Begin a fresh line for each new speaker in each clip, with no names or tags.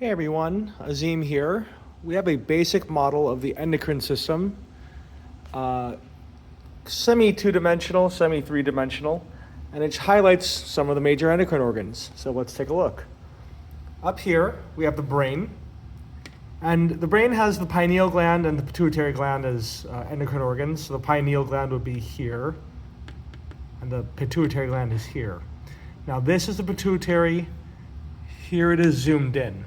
Hey everyone, Azim here. We have a basic model of the endocrine system, semi-two-dimensional, semi-three-dimensional, and it highlights some of the major endocrine organs. So let's take a look. Up here, we have the brain, and the brain has the pineal gland and the pituitary gland as endocrine organs. So the pineal gland would be here, and the pituitary gland is here. Now this is the pituitary. Here it is zoomed in.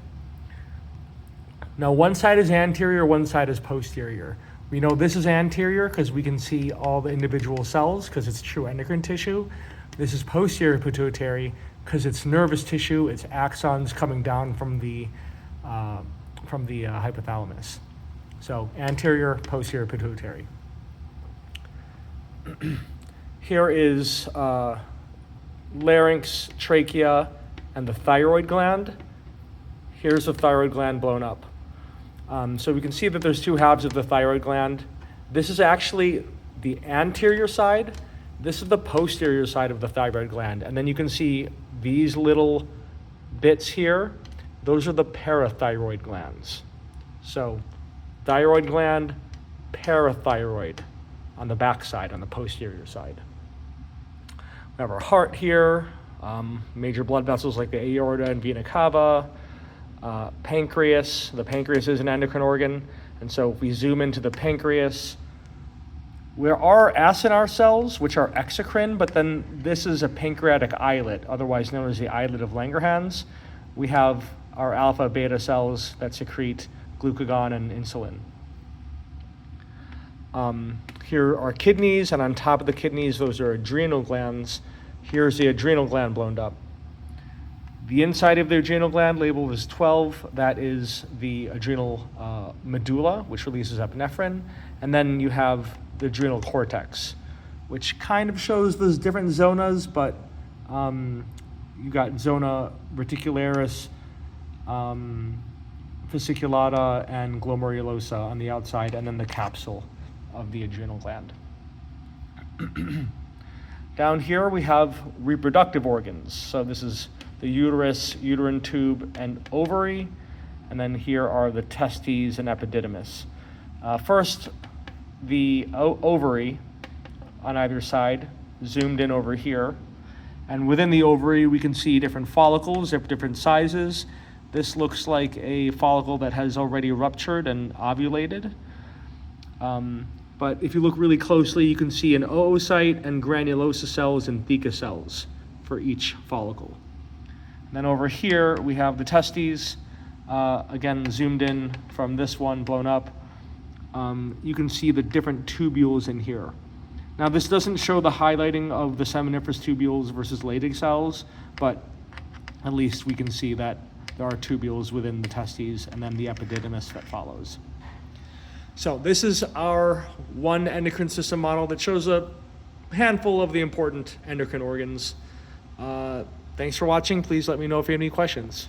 Now one side is anterior, one side is posterior. We know this is anterior because we can see all the individual cells because it's true endocrine tissue. This is posterior pituitary because it's nervous tissue, it's axons coming down from the hypothalamus. So anterior, posterior pituitary. Here is larynx, trachea, and the thyroid gland. Here's the thyroid gland blown up. So we can see that there's two halves of the thyroid gland. This is actually the anterior side. This is the posterior side of the thyroid gland. And then you can see these little bits here. Those are the parathyroid glands. So thyroid gland, parathyroid on the back side, on the posterior side. We have our heart here, major blood vessels like the aorta and vena cava. Pancreas. The pancreas is an endocrine organ, and so if we zoom into the pancreas, there are acinar cells, which are exocrine, but then this is a pancreatic islet, otherwise known as the islet of Langerhans. We have our alpha beta cells that secrete glucagon and insulin. Here are kidneys, and on top of the kidneys, those are adrenal glands. Here's the adrenal gland blown up. The inside of the adrenal gland labeled as 12, that is the adrenal medulla, which releases epinephrine. And then you have the adrenal cortex, which kind of shows those different zonas, but you got zona reticularis, fasciculata, and glomerulosa on the outside, and then the capsule of the adrenal gland. Down here we have reproductive organs. So this is the uterus, uterine tube, and ovary. And then here are the testes and epididymis. First, the ovary on either side, zoomed in over here. And within the ovary, we can see different follicles of different sizes. This looks like a follicle that has already ruptured and ovulated. But if you look really closely, you can see an oocyte and granulosa cells and theca cells for each follicle. Then over here, we have the testes, again, zoomed in from this one, blown up. You can see the different tubules in here. Now, this doesn't show the highlighting of the seminiferous tubules versus Leydig cells, but at least we can see that there are tubules within the testes and then the epididymis that follows. So this is our one endocrine system model that shows a handful of the important endocrine organs. Thanks for watching. Please let me know if you have any questions.